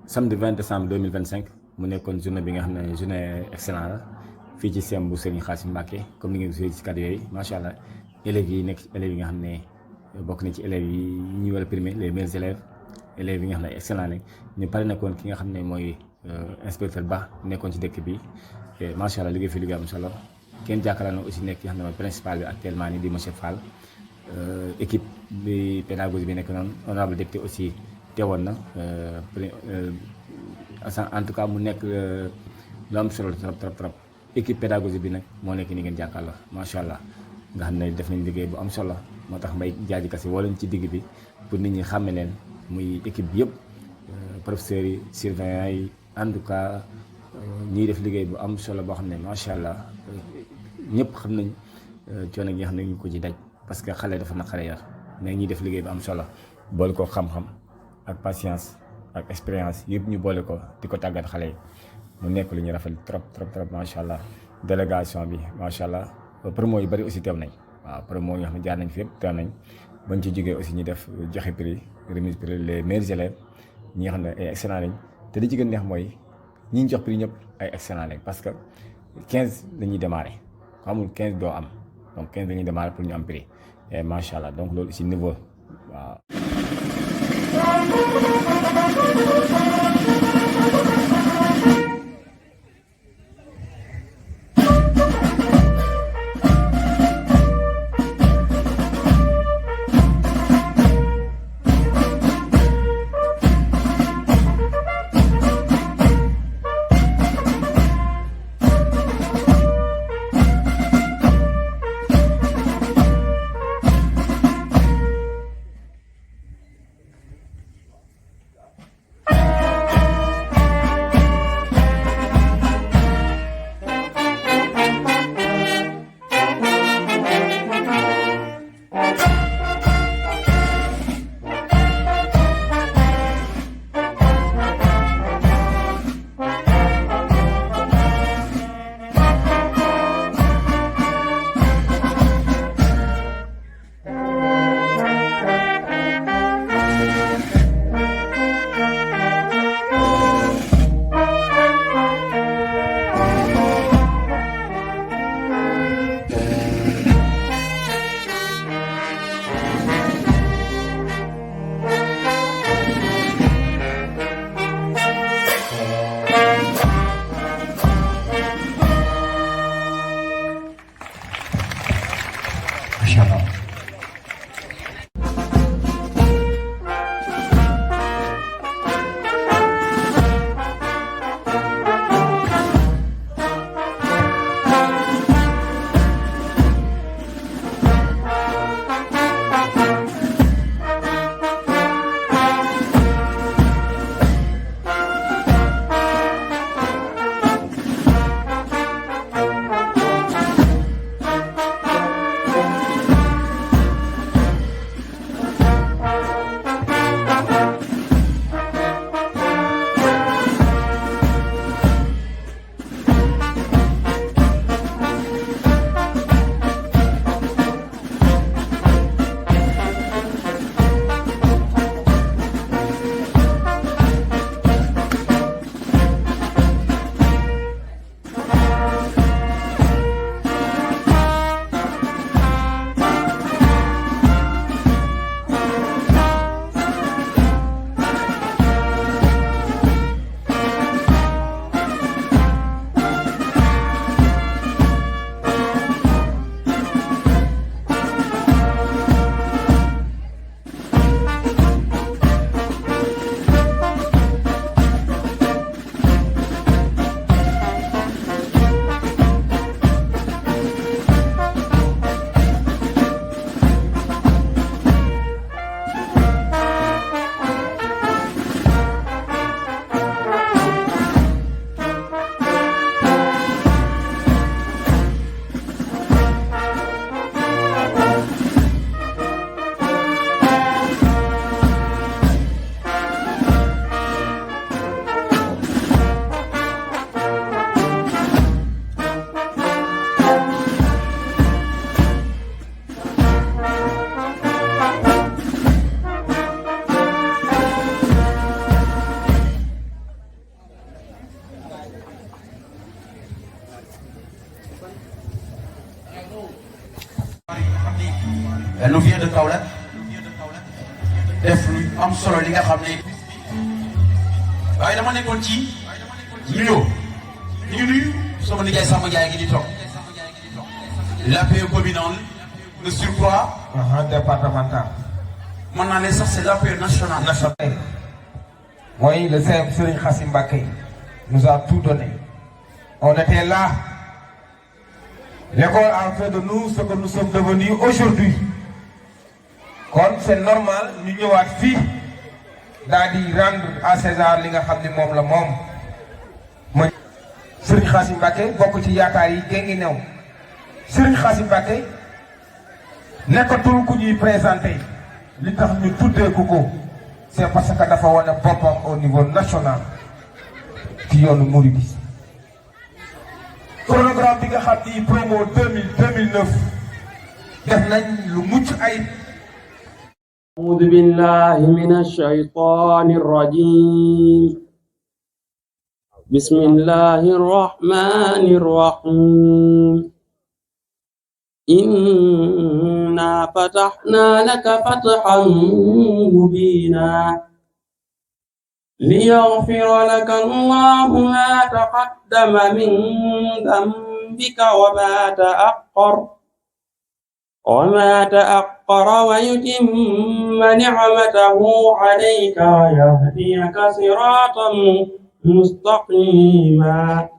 samedi 20 décembre 2025 mu nekkoon journée bi nga xam ne journée excellent la fii ci CEM bu Serigne Khassim Mbacké comme ni ngeen gisee ci kàddu yooyu macha allah élèves yi nekk élèves yi nga xam ne bokk na ci élèves yi ñuy war a primer les meilleurs élèves yi nga xam ne excellent lañ ñu pare nekkoon ki nga xam ne mooy inspecteur Ba nekkoon ci dëkk bi macha allah liggéey fi liggéey am solo kenn jàkkaarloo na aussi nekk ki nga xam ne mooy principal bi actuellement nii di monsieur Fall équipe bi pédagogie bi nekk noonu honorable député aussi teewoon na en tout cas mu nekk lu am solo trop équipe pédagogie bi nag moo nekk ni ngeen jàkkaarloo macha allah nga xam ne def nañ liggéey bu am solo moo tax mbay jaaji kasi woo leen ci digg bi pour nit ñi xàmme leen muy équipe bi yëpp professeurs yi surveillants yi en tout cas ñiy def liggéey bu am solo boo xam ne macha allah ñëpp xam nañ coono gi nga xam ne ñu ko ci daj parce que xale dafa naqare yar mais ñiy def liggéey bu am solo boole ko xam-xam ak patience ak expérience yëpp ñu boole ko di ko tàggat xale yi mu nekk lu ñu rafetlu trop macha allah délégation bi macha allah promo yu bari aussi teew nañ waaw promo yoo xam ne jaar nañ fi yëpp teew nañ bañ ci jógee aussi ñu def joxe prix remise prix les meilleurs élèves ñi nga xam ne ay excellent lañ te li ci gën neex mooy ñi ñu jox prix ñëpp ay excellent lañ parce que 15 dañuy démarrer ku amul 15 doo am donc 15 dañuy démarrer pour ñu am prix et macha allah donc loolu aussi niveau waaw. Elle nous vient de Kaolack def lu am solo li nga xam ne waaye dama nekkoon ci nuyoo ñu nuyu sama nijaay Samba Ndiaye gi di toog l'APE communal de surcroît départemental. mën naa ne sax c'est l'APE national. Oui, le Serigne Khassim Mbacké nous a tout donné. On était là. L'école a fait de nous ce que nous sommes devenus aujourd'hui. Comme c'est normal, nous ñëwaat fii daal di rendre à César li nga xam ne moom la moom. mooy Serigne Khassim Mbacké bokk ci yaakaar yi géngi new. Serigne Khassim Mbacké nekkatul ku ñuy présenté li tax ñu tuddee ko ko. C'est parce que dafa wane boppam au niveau national ci yoonu Mouridisme. Programme bi nga xam ni promo 2009 def nañ lu mucc ay. أعوذ بالله من الشيطان الرجيم بسم الله الرحمن الرحيم إنا فتحنا لك فتحا مبينا ليغفر لك الله ما تقدم من ذنبك وما تأخر ويتم نعمته عليك ويهديك صراطا مستقيما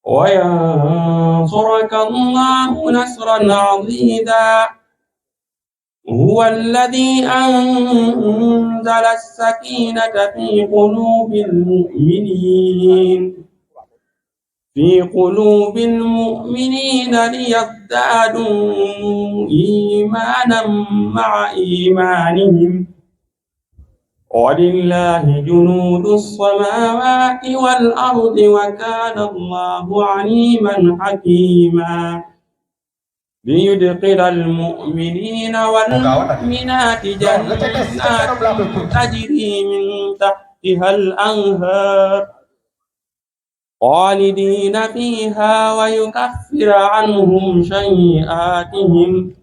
وينصرك الله نصرا عزيزا هو الذي أنزل السكينة في قلوب المؤمنين ليزدادوا إيمانا مع إيمانهم ولله جنود السماوات والأرض وكان الله عليما حكيما ليدخل المؤمنين والمؤمنات جنات تجري من تحتها الأنهار خالدين فيها ويكفر عنهم سيئاتهم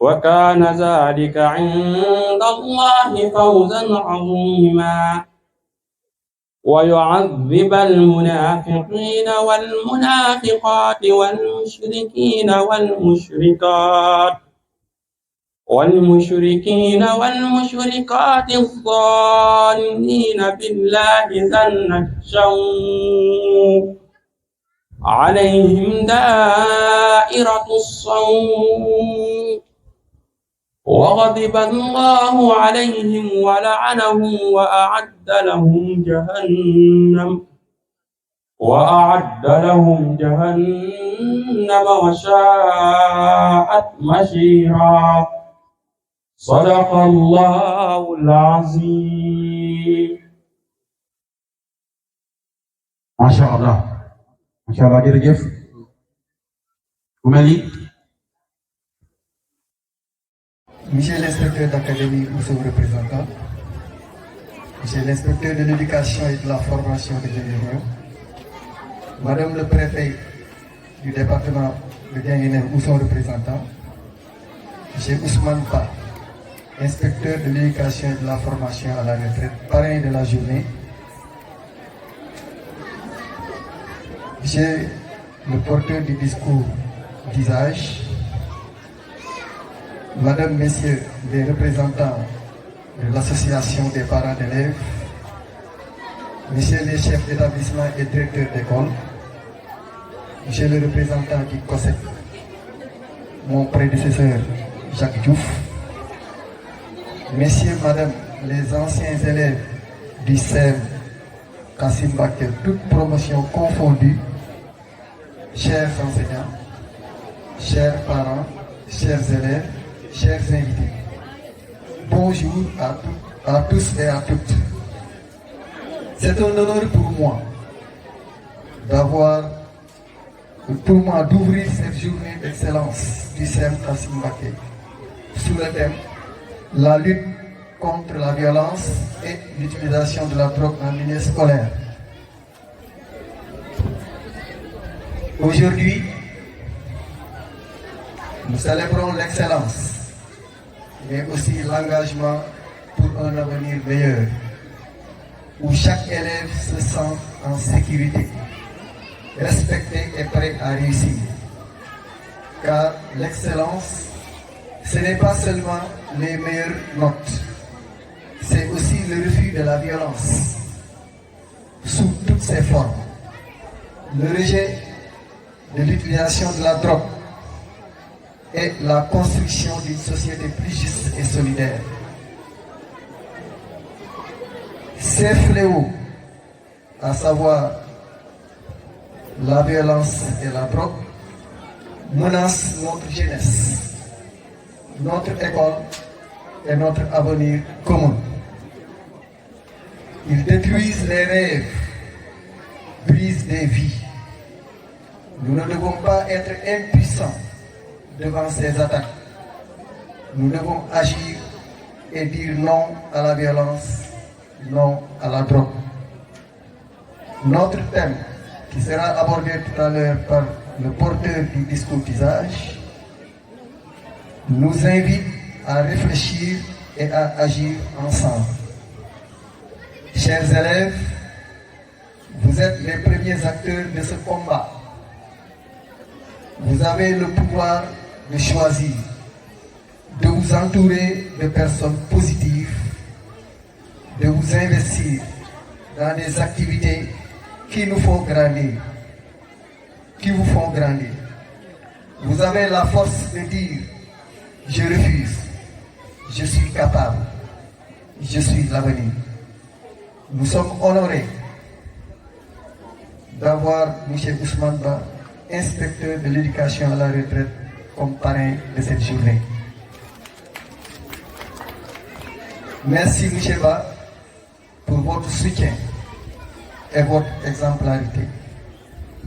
وكان ذلك عند الله فوزا عظيما ويعذب المنافقين والمنافقات والمشركين والمشركات الظالمين بالله ظن السوء عليهم دائرة السوء وغضب الله عليهم ولعنهم وأعد لهم جهنم وساءت مصيرا صدق الله العظيم. ما شاء الله jërëjëf ku mel ni Monsieur l'inspecteur d'académie ou son représentant, Monsieur l'inspecteur de l'éducation et de la formation de Guinguinéo, Madame le préfet du département de Guinguinéo ou son représentant, Monsieur Ousmane Ba, inspecteur de l'éducation et de la formation à la retraite, parrain de la journée, Monsieur le porteur du discours d'usage, Madame, Messieurs les représentants de l'association des parents d'élèves, Messieurs les chefs d'établissement et directeurs d'école, Monsieur le représentant du COSEC, mon prédécesseur Jacques Diouf, Messieurs, Madame, les anciens élèves du CEM Khassim Mbacké, toute promotion confondue, chers enseignants, chers parents, chers élèves, chers invités, bonjour à tous et à toutes. C'est un honneur pour moi d'ouvrir cette journée d'excellence du CEM Khassim Mbacké sous le thème la lutte contre la violence et l'utilisation de la drogue en milieu scolaire. Aujourd'hui, Nous célébrons l'excellence, mais aussi l'engagement pour un avenir meilleur, où chaque élève se sent en sécurité, respecté et prêt à réussir. Car l'excellence, ce n'est pas seulement les meilleures notes, c'est aussi le refus de la violence, sous toutes ses formes, le rejet de l'utilisation de la drogue et la construction d'une société plus juste et solidaire. Ces fléaux, à savoir la violence et la drogue, menacent notre jeunesse, notre école et notre avenir commun. Ils détruisent les rêves, brisent des vies. Nous ne devons pas être impuissants devant ces attaques. Nous devons agir et dire non à la violence, non à la drogue. Notre thème, qui sera abordé tout à l'heure par le porteur du discours d'usage, nous invite à réfléchir et à agir ensemble. Chers élèves, vous êtes les premiers acteurs de ce combat. Vous avez le pouvoir de choisir, de vous entourer de personnes positives, de vous investir dans des activités qui nous font grandir, qui vous font grandir. Vous avez la force de dire « Je refuse, je suis capable, je suis l'avenir ». Nous sommes honorés d'avoir M. Ousmane Ba, inspecteur de l'éducation à la retraite, comme parrain de cette journée. Merci M. Ba pour votre soutien et votre exemplarité,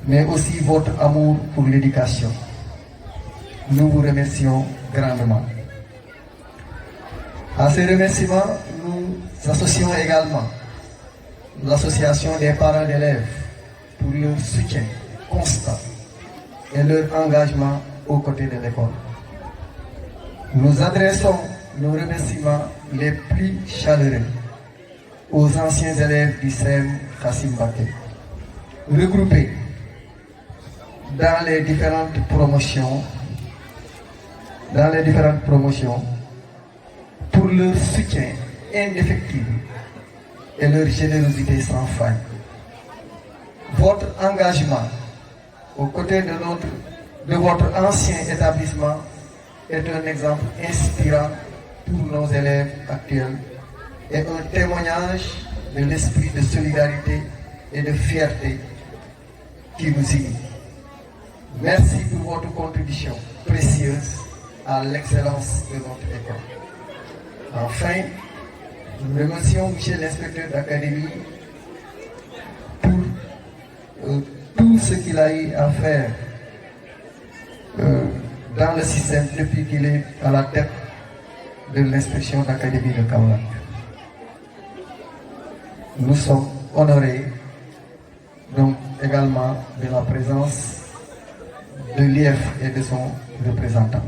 mais aussi votre amour pour l'éducation. Nous vous remercions grandement. À ces remerciements, nous associons également l'association des parents d'élèves pour leur soutien constant et leur engagement aux côtés de l'école. Nous adressons nos remerciements les plus chaleureux aux anciens élèves du CEM Khassim Baké, regroupés dans les différentes promotions, pour leur soutien indéfectible et leur générosité sans faille. Votre engagement aux côtés de votre ancien établissement est un exemple inspirant pour nos élèves actuels et un témoignage de l'esprit de solidarité et de fierté qui vous unit. Merci pour votre contribution précieuse à l'excellence de notre école. Enfin, nous remercions M. l'inspecteur d'académie pour tout ce qu'il a eu à faire dans le système depuis qu'il est à la tête de l'inspection d'académie de Kaolack. Nous sommes honorés donc également de la présence de l'IF et de son représentant.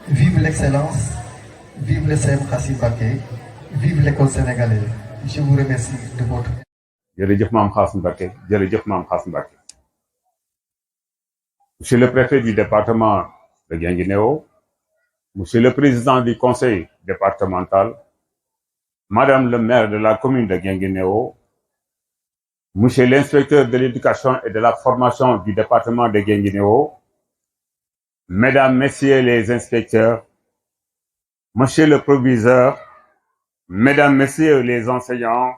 Vive l'excellence, vive le CEM Khassim Baké, vive l'école sénégalaise. Je vous remercie de votre... jërëjëf Mame Khassim Baké, jërëjëf Mame Khassim Baké. Monsieur le préfet du département de Guinguinéo, Monsieur le président du conseil départemental, Madame le maire de la commune de Guinguinéo, Monsieur l'inspecteur de l'éducation et de la formation du département de Guinguinéo, Mesdames, Messieurs les inspecteurs, Monsieur le proviseur, Mesdames, Messieurs les enseignants,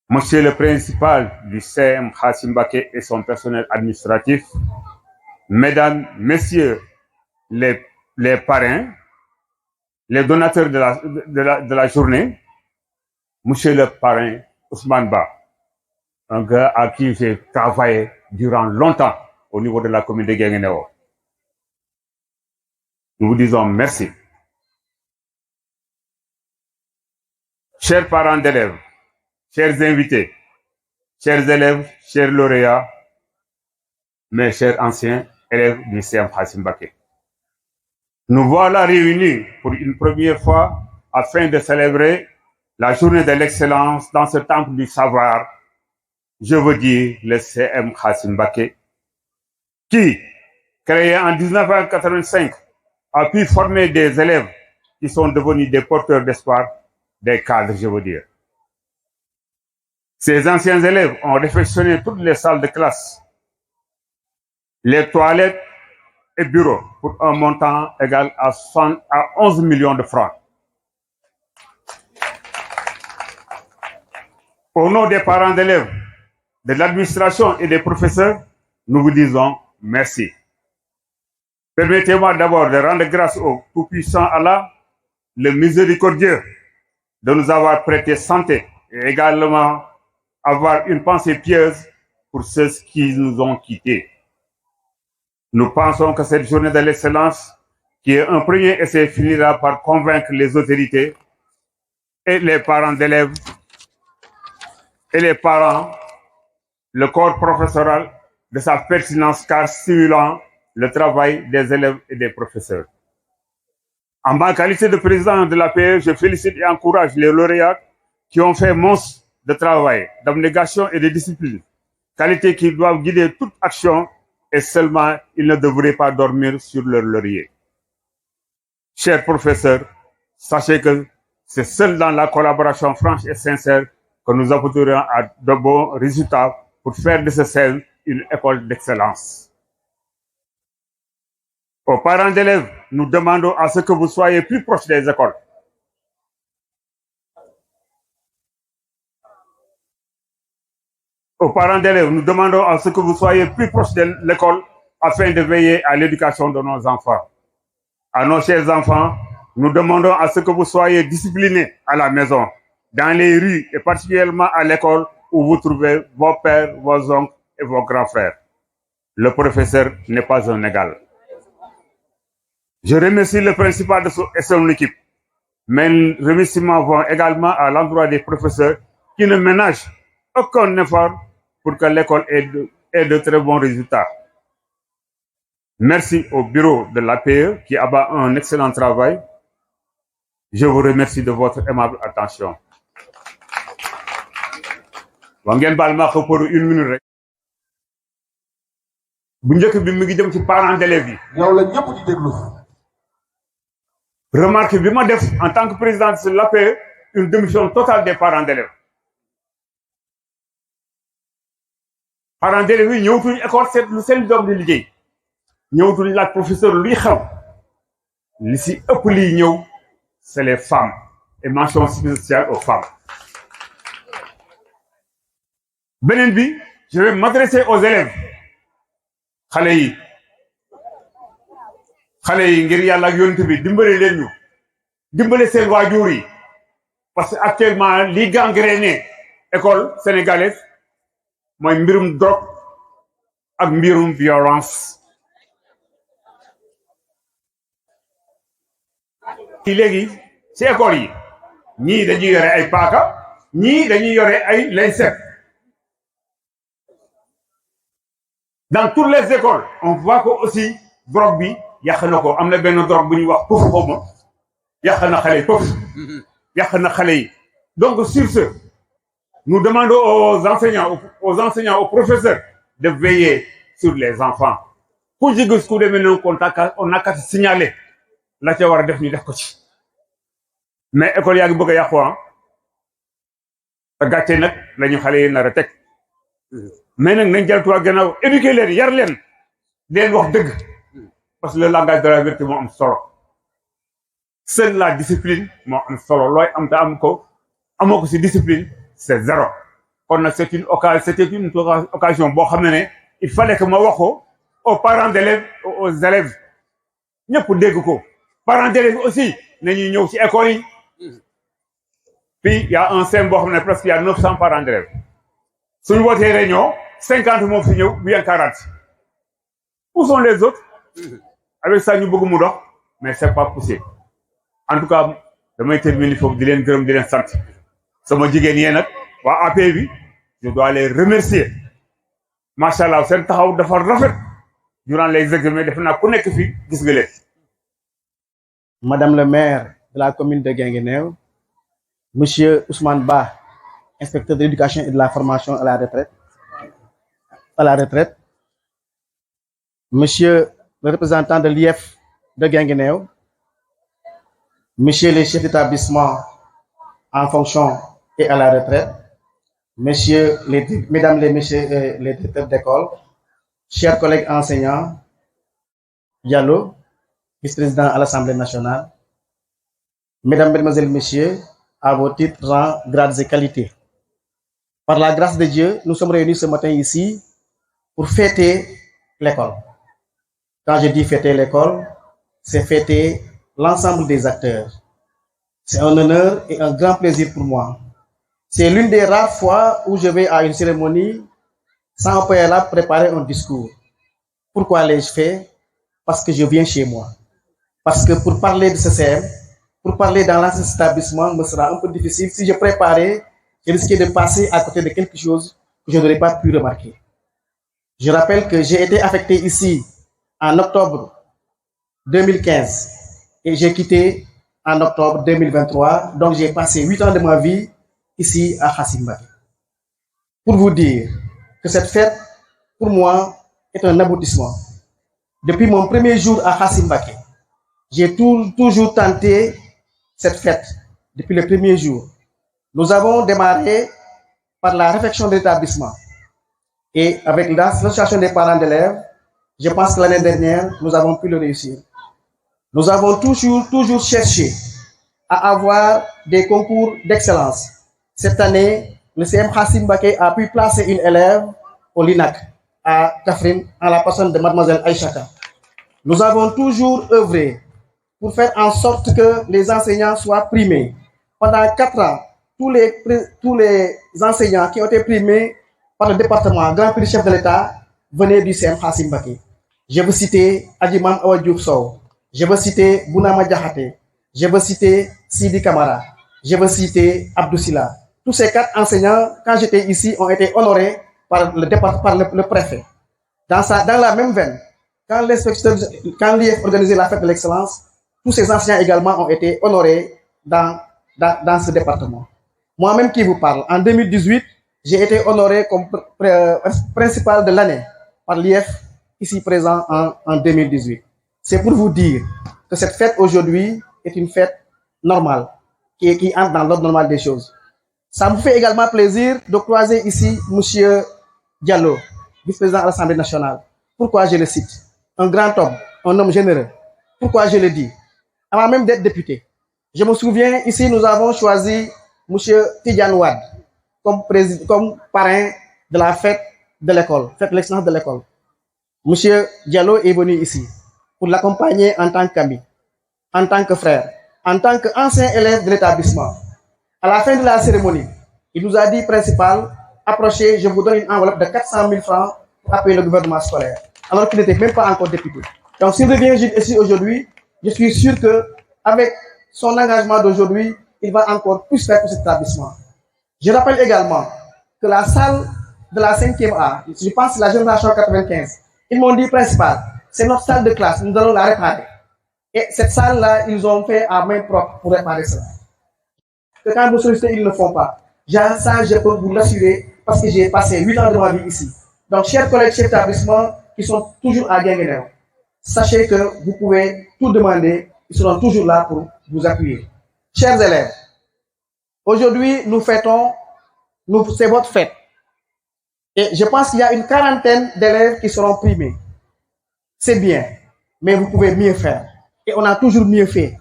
Monsieur le principal du CEM Khassim Baké et son personnel administratif, Mesdames, Messieurs les parrains, les donateurs de la journée, Monsieur le parrain Ousmane Ba, un gars à qui j'ai travaillé durant longtemps au niveau de la commune de Guinguinéo. Nous vous disons merci. Chers parents d'élèves, chers invités, chers élèves, chers lauréats, mes chers anciens élèves du CEM Khassim Baké, Nous voilà réunis pour une première fois afin de célébrer la journée de l'excellence dans ce temple du savoir, je veux dire le CM Khassim Mbacké, qui, créé en 1985, a pu former des élèves qui sont devenus des porteurs d'espoir, des cadres, je veux dire. Ces anciens élèves ont réfectionné toutes les salles de classe, les toilettes et bureaux pour un montant égal à 11 millions de francs. Au nom des parents d'élèves, de l'administration et des professeurs, nous vous disons merci. Permettez-moi d'abord de rendre grâce au tout-puissant Allah, le miséricordieux, de nous avoir prêté santé et également avoir une pensée pieuse pour ceux qui nous ont quittés. Nous pensons que cette journée de l'excellence, qui est un premier essai, finira par convaincre les autorités et les parents d'élèves et les parents, le corps professoral, de sa pertinence car stimulant le travail des élèves et des professeurs. En ma qualité de président de l'APE, je félicite et encourage les lauréats qui ont fait monstre de travail, d'abnégation et de discipline, qualités qui doivent guider toute action et seulement ils ne devraient pas dormir sur leur laurier. Chers professeurs, sachez que c'est seul dans la collaboration franche et sincère que nous aboutirons à de bons résultats pour faire de ce CEM une école d'excellence. Aux parents d'élèves, nous demandons à ce que vous soyez plus proches des écoles. Aux parents d'élèves, nous demandons à ce que vous soyez plus proches de l'école afin de veiller à l'éducation de nos enfants. À nos chers enfants, nous demandons à ce que vous soyez disciplinés à la maison, dans les rues et particulièrement à l'école où vous trouvez vos pères, vos oncles et vos grands frères. Le professeur n'est pas un égal. Je remercie le principal et son équipe. Mes remerciements vont également à l'endroit des professeurs qui ne ménagent aucun effort pour que l'école ait de très bons résultats. Merci au bureau de l'APE qui abat un excellent travail. Je vous remercie de votre aimable attention. Wa ngeen baal ma ko pour une minute rek. Bu njëkk bi mi ngi jëm ci parents d'élèves yi. yow la ñëpp di déglu. Remarque bi ma def en tant que président de l'APE, une démission totale des parents d'élèves. Parents d'élèves yi ñëwtuñu école seet lu seen doom di liggéey. ñëwtuñu laaj professeur luy xew. li si ëpp liy ñëw c'est les femmes et mention spéciale aux femmes. beneen bi je vais m'adresser aux élèves. xale yi ngir yàlla ak yonent bi dimbale leen ñu dimbale seen waajur yi parce que actuellement li gangréné école sénégalaise mooy mbirum drogue ak mbirum violence. léegi ci école yi ñii dañuy yore ay paaka ñii dañuy yore ay lancette. Dans toutes les écoles on voit que aussi drogue bi yàq na ko am na benn drogue bu ñuy wax pëf xawma yàq na xale yi pëf yàq na xale yi. Donc sur ce nous demandons aux enseignants aux professeurs de veiller sur les enfants. ku ci gis ku demee noonu on n'a qu'à signaler la ca war a def ñu def ko ci. mais école yaa ngi bëgg a yàqu te gàcce nag lañu xale yi nar a teg. mais nag nañ jël tuwa gannaaw éduquer leen yar leen leen wax dëgg parce que le langage de la vérité moo am solo. seule la discipline moo am solo looy am te am ko amoo ko si discipline c'est zéro. kon nag c'était une occasion boo xam ne il fallait que ma wax ko aux parents d'élèves aux élèves ñëpp dégg ko. parents d'élèves aussi nañuy ñëw ci école yi. puis il y a un CEM boo xam ne presque il y a 900 parents d'élèves. suñu wootee réunion 50 moo fi ñëw bu yeen 40. Où sont les autres? Avec ça ñu bëgg mu dox mais c'est pas possible. En tout cas damay terminer foofu di leen gërëm di leen sant sama jigéen yee nag waa AP bi je dois les remercier. macha allah seen taxaw dafa rafet durant les examens def naa ku nekk fii gis nga leen. Madame le maire de la commune de Guinguinéo, Monsieur Ousmane Ba, inspecteur de l'éducation et de la formation à la retraite, Monsieur le représentant de l'IF de Guinguinéo, Monsieur les chefs d'établissement en fonction et à la retraite, Mesdames les Messieurs les directeurs d'école, chers collègues enseignants, Diallo, vice-président à l'Assemblée nationale, Mesdames, Mesdemoiselles, Messieurs, à vos titres, rangs, grades et qualités. Par la grâce de Dieu, nous sommes réunis ce matin ici pour fêter l'école. Quand je dis fêter l'école, c'est fêter l'ensemble des acteurs. C'est un honneur et un grand plaisir pour moi. C'est l'une des rares fois où je vais à une cérémonie sans au préalable préparer un discours. Pourquoi l'ai-je fait? Parce que je viens chez moi. Parce que pour parler de ce CM, pour parler dans l'ancien établissement, me sera un peu difficile. Si je préparais, je risquais de passer à côté de quelque chose que je n'aurais pas pu remarquer. Je rappelle que j'ai été affecté ici en octobre 2015 et j'ai quitté en octobre 2023. Donc j'ai passé 8 ans de ma vie ici à Khassim Mbacké. Pour vous dire que cette fête, pour moi, est un aboutissement. Depuis mon premier jour à Khassim Mbacké, j'ai toujours tenté cette fête depuis le premier jour. Nous avons démarré par la réflexion de l'établissement et avec l'association des parents d'élèves, je pense que l'année dernière, nous avons pu le réussir. Nous avons toujours cherché à avoir des concours d'excellence. Cette année, le CM Khassim Mbacké a pu placer une élève au LINAC à Kaffrine en la personne de mademoiselle Aïchata. Nous avons toujours œuvré pour faire en sorte que les enseignants soient primés. Pendant 4 ans, tous les enseignants qui ont été primés par le département Grand Prix chef de l'État venaient du CM Khassim Mbacké. Je veux citer Adjimam Awa Diouf Sow, je veux citer Bounama Diakhaté, je veux citer Sidi Kamara, je veux citer Abdou Silla. Tous ces 4 enseignants, quand j'étais ici, ont été honorés par le préfet. Dans la même veine, quand l'IF organisait la fête de l'excellence, tous ces enseignants également ont été honorés dans ce département. Moi-même qui vous parle, en 2018, j'ai été honoré comme principal de l'année par l'IF, ici présent en 2018. C'est pour vous dire que cette fête aujourd'hui est une fête normale, qui entre dans l'ordre normal des choses. Ça me fait également plaisir de croiser ici M. Diallo, vice-président à l'Assemblée nationale. Pourquoi je le cite? Un grand homme, un homme généreux. Pourquoi je le dis? Avant même d'être député. Je me souviens, ici, nous avons choisi M. Tidiane Wade comme parrain de la fête de l'école, fête de l'excellence de l'école. M. Diallo est venu ici pour l'accompagner en tant qu'ami, en tant que frère, en tant qu'ancien élève de l'établissement. À la fin de la cérémonie, il nous a dit, principal, approchez, je vous donne une enveloppe de 400 000 francs pour appuyer le gouvernement scolaire, alors qu'il n'était même pas encore député. Donc, s'il revient ici aujourd'hui, je suis sûr qu'avec son engagement d'aujourd'hui, il va encore plus faire pour cet établissement. Je rappelle également que la salle de la 5e A, je pense que la génération 95, ils m'ont dit, principal, c'est notre salle de classe, nous allons la réparer. Et cette salle-là, ils ont fait à main propre pour réparer cela. Que quand vous sollicitez, ils ne le font pas. Ça, je peux vous l'assurer parce que j'ai passé 8 ans de ma vie ici. Donc, chers collègues, chers établissements qui sont toujours à Guinguinéo, sachez que vous pouvez tout demander, ils seront toujours là pour vous appuyer. Chers élèves, aujourd'hui, c'est votre fête. Et je pense qu'il y a une quarantaine d'élèves qui seront primés. C'est bien, mais vous pouvez mieux faire. Et on a toujours mieux fait.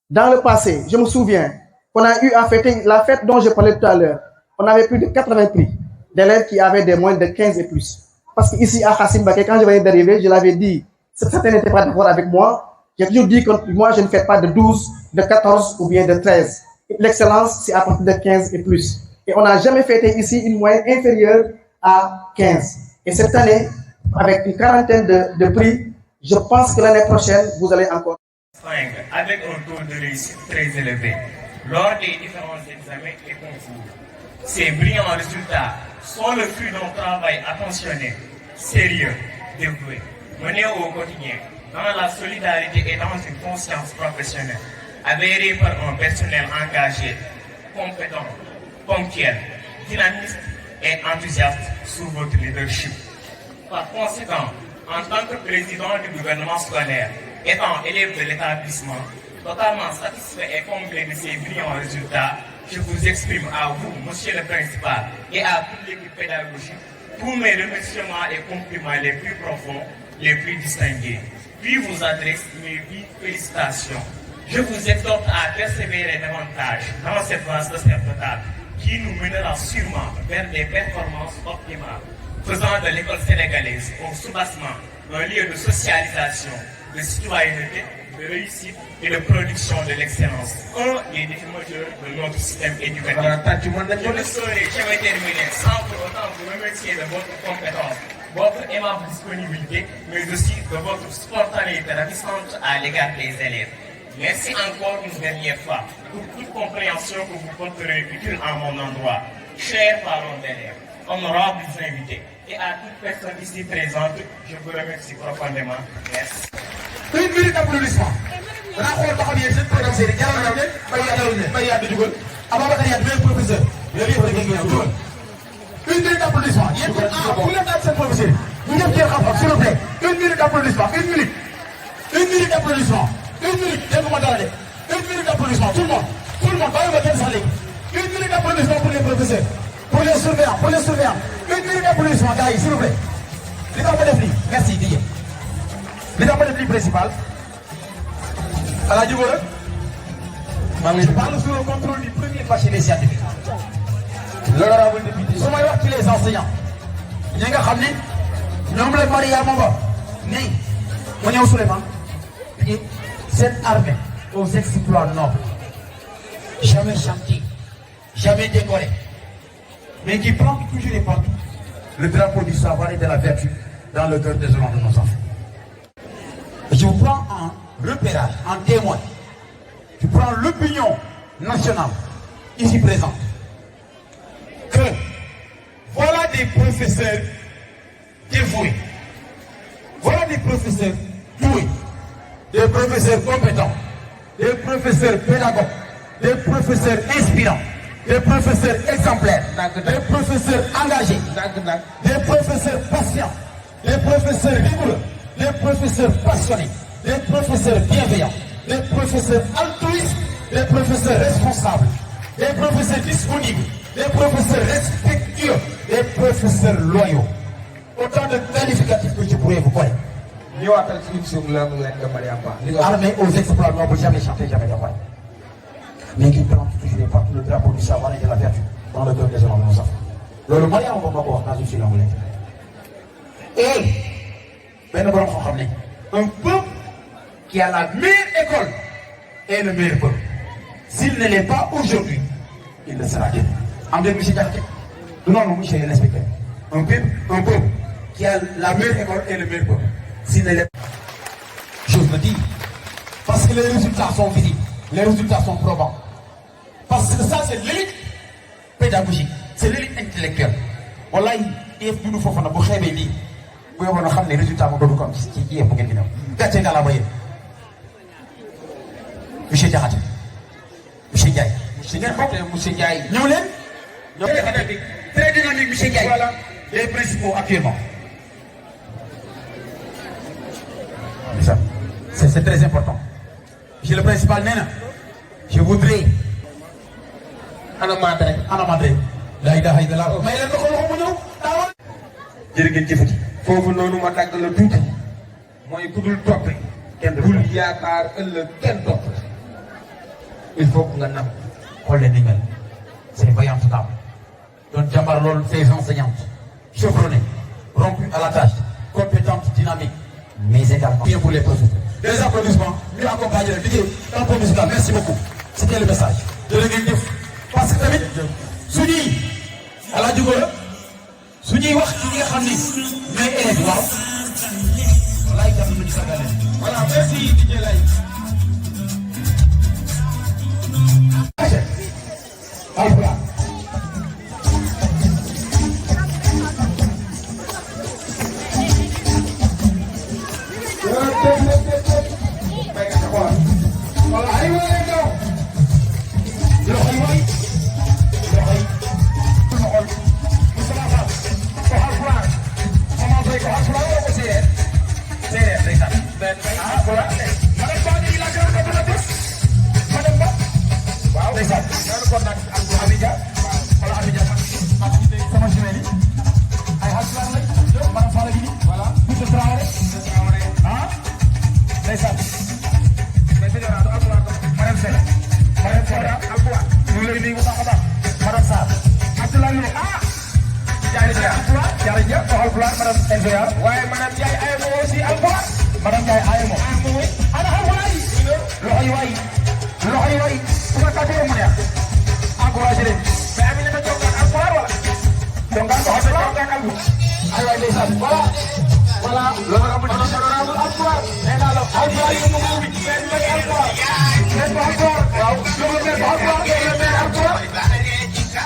Dans le passé, je me souviens qu'on a eu à fêter la fête dont je parlais tout à l'heure. On avait plus de 80 prix d'élèves qui avaient des moins de 15 et plus. Parce qu'ici à Khassim Mbacké, quand je venais d'arriver, je l'avais dit, certains n'étaient pas d'accord avec moi. J'ai toujours dit que moi, je ne fais pas de 12, de 14 ou bien de 13. L'excellence, c'est à partir de 15 et plus. Et on n'a jamais fêté ici une moyenne inférieure à 15. Et cette année, avec une quarantaine de prix, je pense que l'année prochaine, vous allez encore. Avec un taux de réussite très élevé lors des différents examens et concours. Ces brillants résultats sont le fruit d'un travail attentionné, sérieux, dévoué, mené au quotidien dans la solidarité et dans une conscience professionnelle, avérée par un personnel engagé, compétent, ponctuel, dynamique et enthousiaste sous votre leadership. Par conséquent, en tant que président du gouvernement scolaire, étant élève de l'établissement, totalement satisfait et comblé de ces brillants résultats, je vous exprime à vous, monsieur le principal, et à toute l'équipe pédagogique, tous mes remerciements et compliments les plus profonds, les plus distingués. Puis vous adresse mes vives félicitations. Je vous exhorte à persévérer davantage dans cette phase de step total qui nous mènera sûrement vers des performances optimales, faisant de l'école sénégalaise au soubassement un lieu de socialisation, de citoyenneté, de réussite et de production de l'excellence. Un des défis majeurs de notre système éducatif. Je ne saurais jamais terminer sans pour autant vous remercier de votre compétence, votre aimable disponibilité, mais aussi de votre spontanéité ravissante à l'égard des élèves. Merci encore une dernière fois pour toute compréhension que vous porterez utile en mon endroit. Chers parents d'élèves, honorables invités, et à toute personne ici présente, je vous remercie profondément. Merci. Une minute d'applaudissement. Rapport par les jeunes professeurs, professeur. Une minute d'applaudissement. Vous l'êtes à cette professeur. Vous êtes bien rapport, s'il vous plaît. Une minute d'applaudissement. Une minute. Une minute d'applaudissement. Une minute. Une minute d'applaudissement. Tout le monde. Tout le monde. Une minute d'applaudissement pour les professeurs. Pour les surveillants. Pour les surveillants. Une minute d'applaudissement, gars, s'il vous plaît. Les gars, merci, Didier. Les gars, le principal. À la Djibouti, je parle sous le contrôle du premier bachelier scientifique. L'honorable député. Je vais tous les enseignants. Nous avons dit, nous avons marié à mon gars. Mais, on est au Souleymane. Cette armée aux exploits nobles, jamais chanté, jamais décoré, mais qui prend toujours et partout le drapeau du savoir et de la vertu dans le cœur désolant de nos enfants. Je vous prends en repérage, en témoin. Je prends l'opinion nationale ici présente. Que voilà des professeurs dévoués. Voilà des professeurs doués. Des professeurs compétents. Des professeurs pédagogues. Des professeurs inspirants. Des professeurs exemplaires. Des professeurs engagés. Des professeurs patients. Des professeurs rigoureux. Des professeurs passionnés, des professeurs bienveillants, des professeurs altruistes, des professeurs responsables, des professeurs disponibles, des professeurs respectueux, des professeurs loyaux. Autant de qualificatifs que je pourrais vous connaître. Armée aux exploits nobles, jamais chanté, jamais décoré. Mais qui prend toujours et partout le drapeau du savoir et de la vertu dans le cœur des hommes de nos enfants. Le mariage, on va voir dans une seule anglaise. Et un peuple qui a la meilleure école est le meilleur peuple. S'il ne l'est pas aujourd'hui, il le sera demain. En deux, M. Jacques, non, monsieur l'inspecteur. Un peuple qui a la meilleure école est le meilleur peuple. S'il ne l'est pas, j'ose le dire. Parce que les résultats sont visibles, les résultats sont probants. Parce que ça, c'est l'élite pédagogique, c'est l'élite intellectuelle. Voilà, il nous faut faire un beau dit. Vous avez les résultats de comme qui est pour quelqu'un. Gâtez dans la moyenne. Monsieur Diakhaté. Monsieur Diaye. Monsieur Diaye. Nous très dynamique, monsieur Diaye. Voilà les principaux actuellement. C'est très important. Monsieur le principal, je voudrais. Anna Madre. La ilaha illallah. Mais il est le jërëjëf foofu noonu ma dagg la tuuti mooy ku dul topp bul yaakaar ëllëg kenn topp il faut que nga nam xool leen ni mel c'est vaillante dame doon jàmbar loolu ces enseignantes chevronnées rompues à la tâche compétentes dynamiques mais également bien pour les professeurs. Des applaudissements ñu accompagner la liggéey dans musical. Merci beaucoup, c'était le message jërë ngeen jëf parce que tamit suñuy ala jugo la suñuy wax ci ñi nga xam ni ñooy élèves waaw walaay jàpp nañu sagal leen. Voilà, merci DJ Lay. Alpha. ndeysaan mais señora do alquran madame Sène madame Sène alquran ñu lay nuyu bu baax a baax madame Sarr Abdoulaye Lo jaari ja jaari ja ko alquran madame NVA waaye madame Ndiaye ay mo aussi alquran madame Ndiaye ay mo ana alquran loxo yi way bu ma tàggee mu neex encouragé leen mais Amina ta jongaan alquran wala jongaan ko xam ne jongaan albu ay waay ndeysaan voilà l'honorable alquran nee naa la alquran yi mu ngi mais alquran mais alquran waaw le maire alquran le maire alquran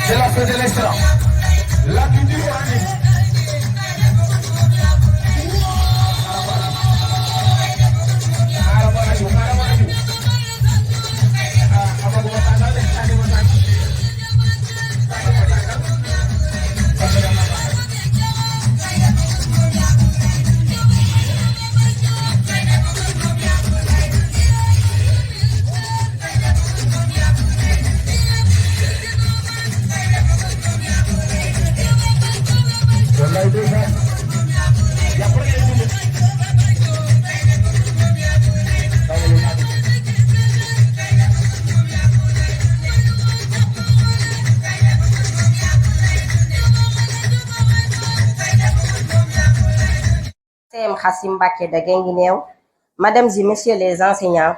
C'est la fête de l'excellence. La culture humaniste. CM Khassim Mbacké de Guinguinéo, Mesdames et Messieurs les enseignants,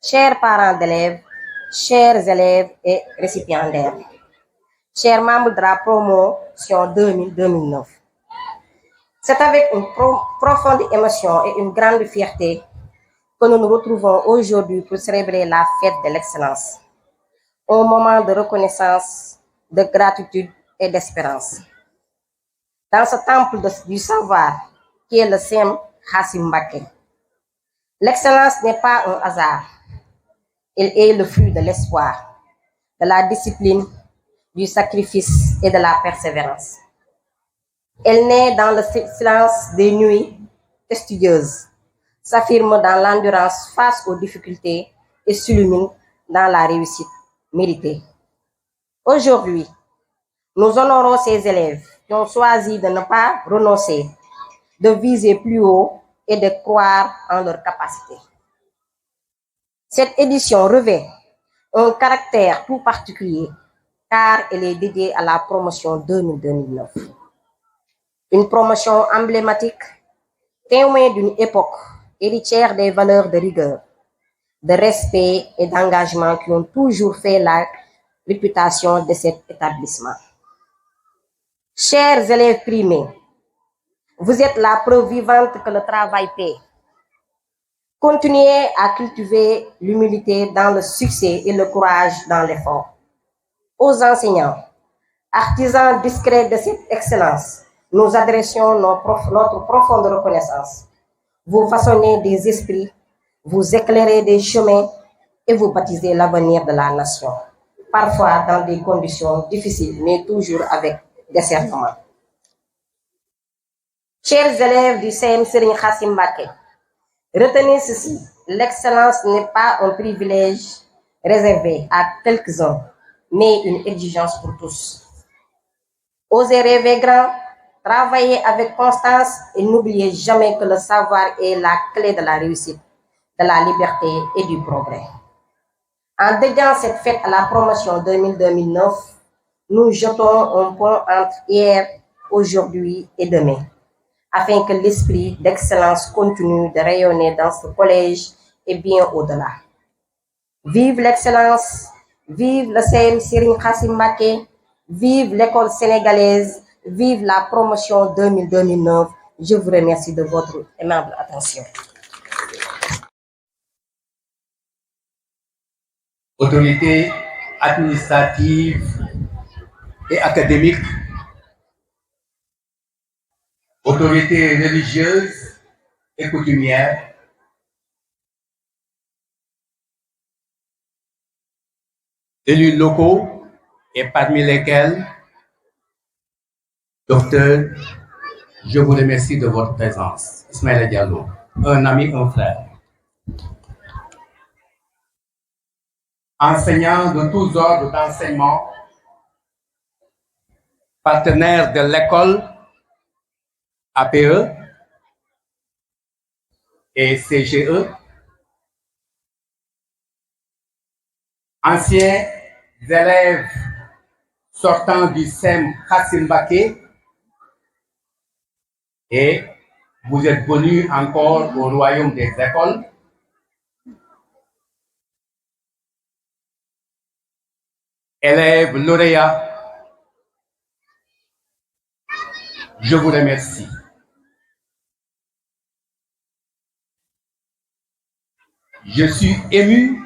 chers parents d'élèves, chers élèves et récipiendaires, chers membres de la promotion 2000-2009. C'est avec une profonde émotion et une grande fierté que nous nous retrouvons aujourd'hui pour célébrer la fête de l'excellence, un moment de reconnaissance, de gratitude et d'espérance. Dans ce temple du savoir qui est le CM Khassim Mbacké, l'excellence n'est pas un hasard, elle est le fruit de l'espoir, de la discipline, du sacrifice et de la persévérance. Elle naît dans le silence des nuits studieuses, s'affirme dans l'endurance face aux difficultés et s'illumine dans la réussite méritée. Aujourd'hui, nous honorons ces élèves qui ont choisi de ne pas renoncer, de viser plus haut et de croire en leurs capacités. Cette édition revêt un caractère tout particulier car elle est dédiée à la promotion 2000-2009. Une promotion emblématique, témoin d'une époque héritière des valeurs de rigueur, de respect et d'engagement qui ont toujours fait la réputation de cet établissement. Chers élèves primés, vous êtes la preuve vivante que le travail paie. Continuez à cultiver l'humilité dans le succès et le courage dans l'effort. Aux enseignants, artisans discrets de cette excellence, nous adressons notre profonde reconnaissance. Vous façonnez des esprits, vous éclairez des chemins et vous baptisez l'avenir de la nation. Parfois dans des conditions difficiles, mais toujours avec discernement. Chers élèves du CM Serigne Khassim Mbacké, retenez ceci, l'excellence n'est pas un privilège réservé à quelques-uns, mais une exigence pour tous. Osez rêver grand, travaillez avec constance et n'oubliez jamais que le savoir est la clé de la réussite, de la liberté et du progrès. En dédiant cette fête à la promotion 2000-2009, nous jetons un pont entre hier, aujourd'hui et demain, afin que l'esprit d'excellence continue de rayonner dans ce collège et bien au-delà. Vive l'excellence, vive le CM Serigne Khassim Mbacké, vive l'école sénégalaise, vive la promotion 2000-2009. Je vous remercie de votre aimable attention. Autorités administratives et académiques, autorités religieuses et coutumières, élus locaux et parmi lesquels, docteur, je vous remercie de votre présence. Ismaël Diallo, un ami, un frère. Enseignants de tous ordres d'enseignement, partenaires de l'école APE et CGE, anciens élèves sortant du CEM Khassim Mbacké, et vous êtes venus encore au royaume des écoles. Élèves lauréats, je vous remercie. Je suis ému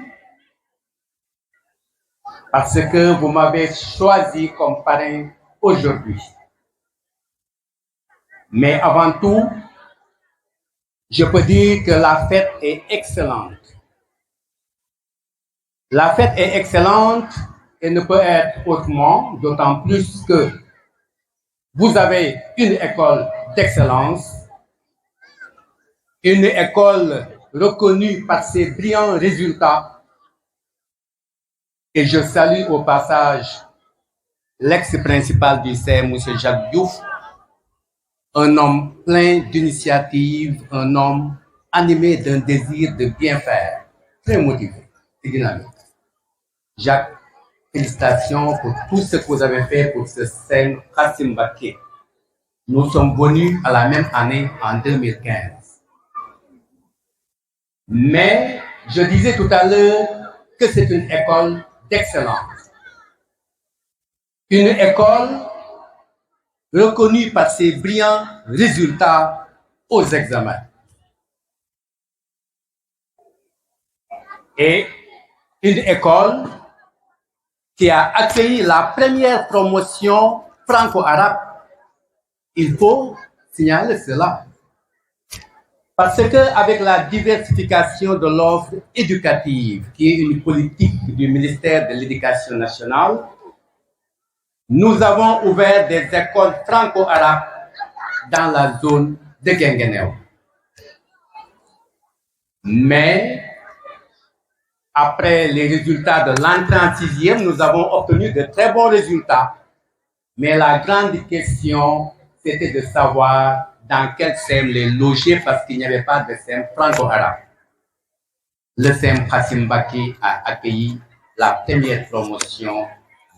parce que vous m'avez choisi comme parrain aujourd'hui. Mais avant tout, je peux dire que la fête est excellente. La fête est excellente et ne peut être autrement, d'autant plus que vous avez une école d'excellence, une école reconnue par ses brillants résultats. Et je salue au passage l'ex-principal du CEM, M. Jacques Diouf, un homme plein d'initiative, un homme animé d'un désir de bien faire, très motivé et dynamique. Jacques, félicitations pour tout ce que vous avez fait pour ce CEM Kassim Mbacké. Nous sommes venus à la même année en 2015. Mais je disais tout à l'heure que c'est une école d'excellence. Une école reconnue par ses brillants résultats aux examens. Et une école qui a accueilli la première promotion franco-arabe. Il faut signaler cela. Parce qu'avec la diversification de l'offre éducative, qui est une politique du ministère de l'Éducation nationale, nous avons ouvert des écoles franco-arabes dans la zone de Guinguinéo. Mais après les résultats de l'entrée en sixième, nous avons obtenu de très bons résultats. Mais la grande question, c'était de savoir dans quel CEM les loger parce qu'il n'y avait pas de CEM franco-arabe. Le CEM Kassim Mbacké a accueilli la première promotion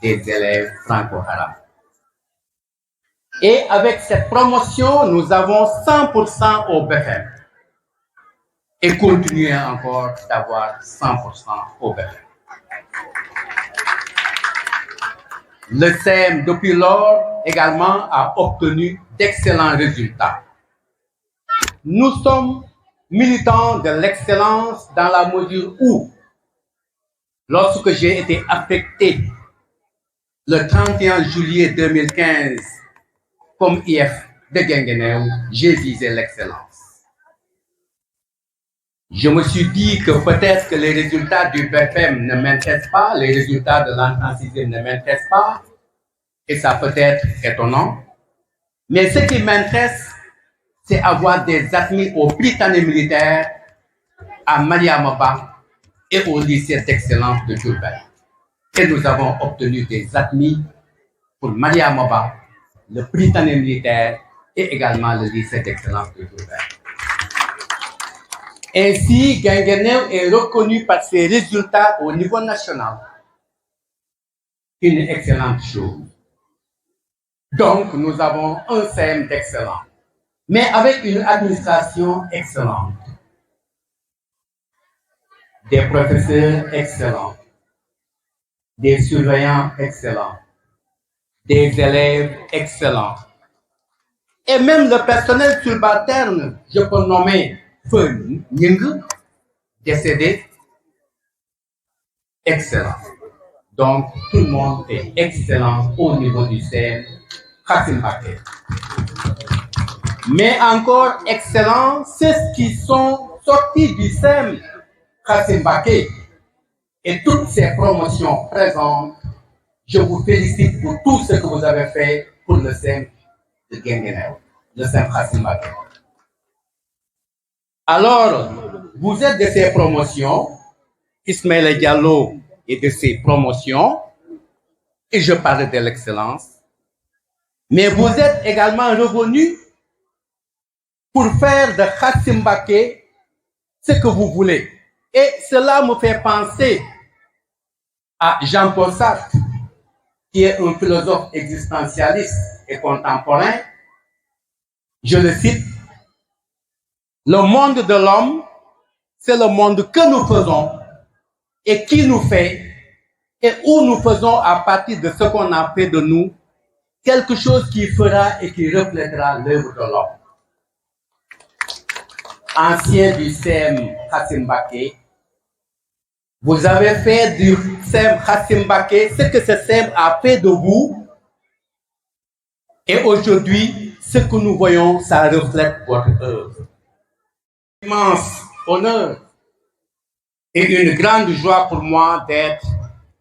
des élèves franco-arabes. Et avec cette promotion, nous avons 100% au BFM. Et continuer encore d'avoir 100% au BFM. Le CEM, depuis lors, également a obtenu d'excellents résultats. Nous sommes militants de l'excellence dans la mesure où, lorsque j'ai été affecté le 31 juillet 2015 comme IF de Guinguinéo, j'ai visé l'excellence. Je me suis dit que peut-être que les résultats du BFM ne m'intéressent pas, les résultats de l'entrée en sixième ne m'intéressent pas, et ça peut être étonnant. Mais ce qui m'intéresse, c'est avoir des admis au Prytanée militaire, à Mariamaba et au lycée d'excellence de Diourbel. Et nous avons obtenu des admis pour Mariamaba, le Prytanée militaire et également le lycée d'excellence de Diourbel. Ainsi, Guinguinéo est reconnu par ses résultats au niveau national. Une excellente chose. Donc, nous avons un CEM d'excellent, mais avec une administration excellente, des professeurs excellents, des surveillants excellents, des élèves excellents. Et même le personnel subalterne, je peux nommer Feu Nying, décédé, excellent. Donc, tout le monde est excellent au niveau du CEM Kassim Mbacké. Mais encore excellent, ceux qui sont sortis du CEM Kassim Mbacké et toutes ces promotions présentes, je vous félicite pour tout ce que vous avez fait pour le CEM de Guinguinéo, le CEM Kassim Mbacké. Alors, vous êtes de ces promotions, Ismaël Diallo est de ces promotions, et je parle de l'excellence, mais vous êtes également revenus pour faire de Kassim Mbacké ce que vous voulez. Et cela me fait penser à Jean-Paul Sartre, qui est un philosophe existentialiste et contemporain. Je le cite: le monde de l'homme, c'est le monde que nous faisons et qui nous fait et où nous faisons à partir de ce qu'on a fait de nous quelque chose qui fera et qui reflètera l'œuvre de l'homme. Ancien du CEM Kassim Mbacké, Vous avez fait du SEM Khassim Mbacké ce que ce SEM a fait de vous. Et aujourd'hui, ce que nous voyons, ça reflète votre œuvre. Immense honneur et une grande joie pour moi d'être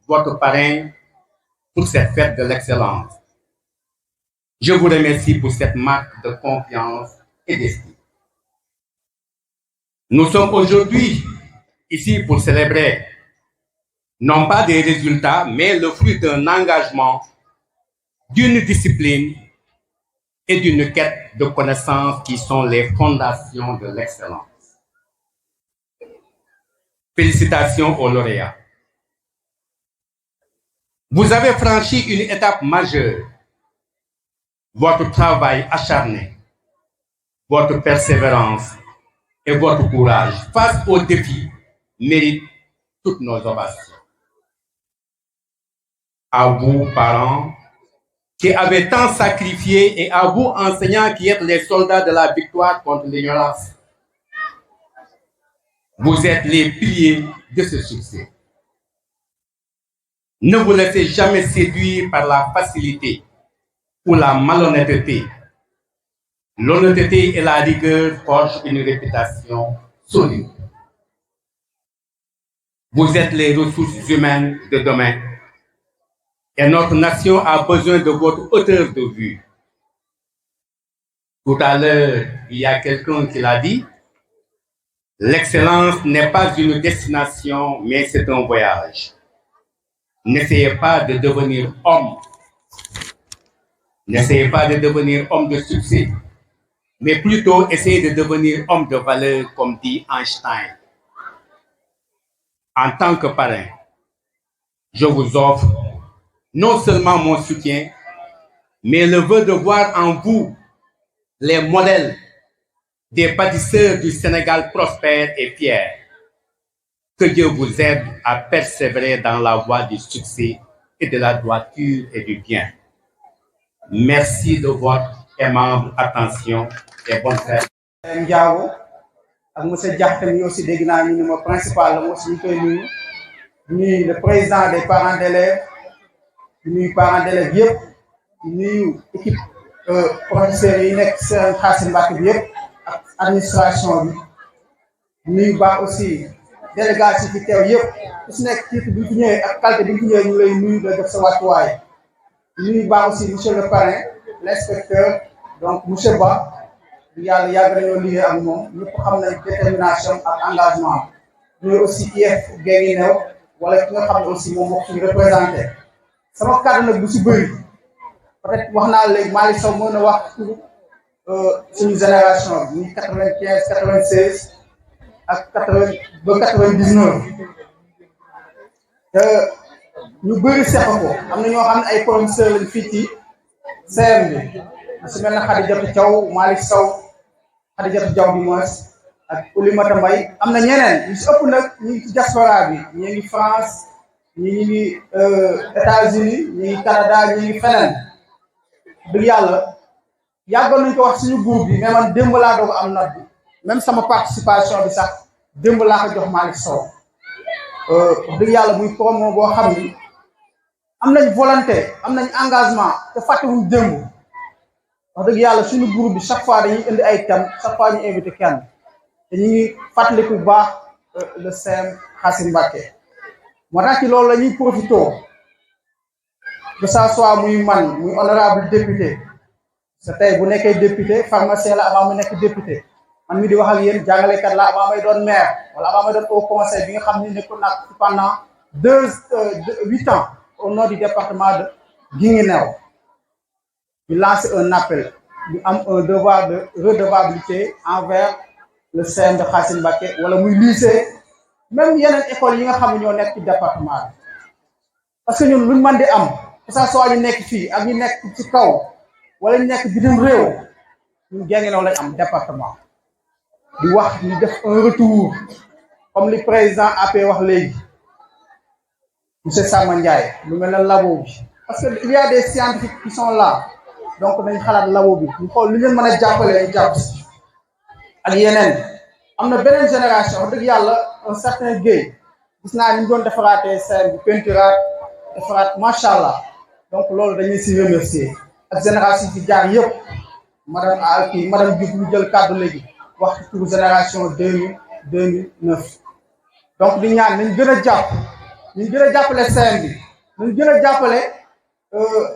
votre parrain pour cette fête de l'excellence. Je vous remercie pour cette marque de confiance et d'estime. Nous sommes aujourd'hui ici pour célébrer non pas des résultats, mais le fruit d'un engagement, d'une discipline et d'une quête de connaissances qui sont les fondations de l'excellence. Félicitations aux lauréats. Vous avez franchi une étape majeure. Votre travail acharné, votre persévérance et votre courage face aux défis méritent toutes nos ovations. À vous, parents, qui avez tant sacrifié, et à vous, enseignants, qui êtes les soldats de la victoire contre l'ignorance. Vous êtes les piliers de ce succès. Ne vous laissez jamais séduire par la facilité ou la malhonnêteté. L'honnêteté et la rigueur forgent une réputation solide. Vous êtes les ressources humaines de demain. Et notre nation a besoin de votre hauteur de vue. Tout à l'heure, il y a quelqu'un qui l'a dit, l'excellence n'est pas une destination, mais c'est un voyage. N'essayez pas de devenir homme. N'essayez pas de devenir homme de succès, mais plutôt essayez de devenir homme de valeur, comme dit Einstein. En tant que parrain, je vous offre non seulement mon soutien, mais le vœu de voir en vous les modèles des bâtisseurs du Sénégal prospère et fier. Que Dieu vous aide à persévérer dans la voie du succès et de la droiture et du bien. Merci de votre aimable attention et bonne fête. Ndiago ak monsieur Diakhaté mi aussi dégg naa ñu numéro principal la aussi ñu koy nuyu le président des parents d'élèves nuyu parents d'élèves yëpp nuyu équipe professeurs yi nekk seen Khassim Mbacké bi yëpp ak administration bi nuyu baax aussi délégation fi teew yëpp ku si nekk titre bi fi ñëwee ak qualité bi fi ñëwee ñu lay nuyu da def sa wàccuwaay nuyu baax aussi monsieur le parrain l'inspecteur donc monsieur Ba yàlla yàgg nañoo liggéey ak moom ñëpp xam nañ détermination ak engagement nuyu aussi IEF Guinguinéo wala ki nga xam ne aussi moom moo fi représenté sama kàddu nag bu si bëri peut-être wax naa léegi Malick Sow mën na wax pour suñu génération bi muy 95 96 ak 80 ba 99 te ñu bëri seq ko am na ñoo xam ne ay professeurs lañ fii ci CM bi su mel ne Khadijatou Thiaw Malick Sow Khadijatou Diaw bi mooy ak Oulimata Mbaye am na ñeneen ñu si ëpp nag ñu ngi ci diaspora bi ñu ngi France ñu ngi États-Unis ñu ngi Canada ñu ngi feneen dëgg yàlla yàggoon nañu ko wax suñu groupe bi mais man démb laa doog am note bi même sama participation bi sax démb laa ko jox Malick Sow dëgg yàlla muy promo boo xam ni am nañ volonté am nañ engagement te fàttewuñ démb wax dëgg yàlla suñu groupe bi chaque fois dañuy indi ay thèmes chaque fois ñu invité kenn te ñu ngi fàttaliku bu baax le CEM Khassim Mbacké moo tax ci loolu la ñuy profité que ça soit muy man muy honorable député sa tey bu nekkee député pharmacien la avant mu nekk député man mi di wax ak yéen jàngalekat la avant may doon maire wala avant may doon au conseil bi nga xam ni nekkoon naa pendant 8 ans au nord du département de Guinguinéo ñu lancer un appel ñu am un devoir de redevabilité envers le CEM de Khassim Mbacké wala muy lycée même yeneen école yi nga xam ne ñoo nekk ci département bi parce que ñun luñ mën di am que ça soit ñu nekk fii ak ñu nekk ci kaw wala ñu nekk bitim réew ñun Guinguinéo lañ am département di wax ñu def un retour comme li président AP wax léegi monsieur Samba Ndiaye lu mel ne labo bi parce que il y a des scientifiques qui sont là donc nañ xalaat labo bi ñu xool lu leen mën a jàppale ñu jàpp si ak yeneen am na beneen génération wax dëgg yàlla un certain Guèye gis naa ni ñu doon defaraatee scène bi peinturaat defaraat macha allah donc loolu dañuy si remercier ak génération ci jaar yëpp madame Diouf ñu jël kàddu léegi wax ci turu génération 2009 donc di ñaan nañ gën a jàpp nañ gën a jàppale scène bi nañ gën a jàppale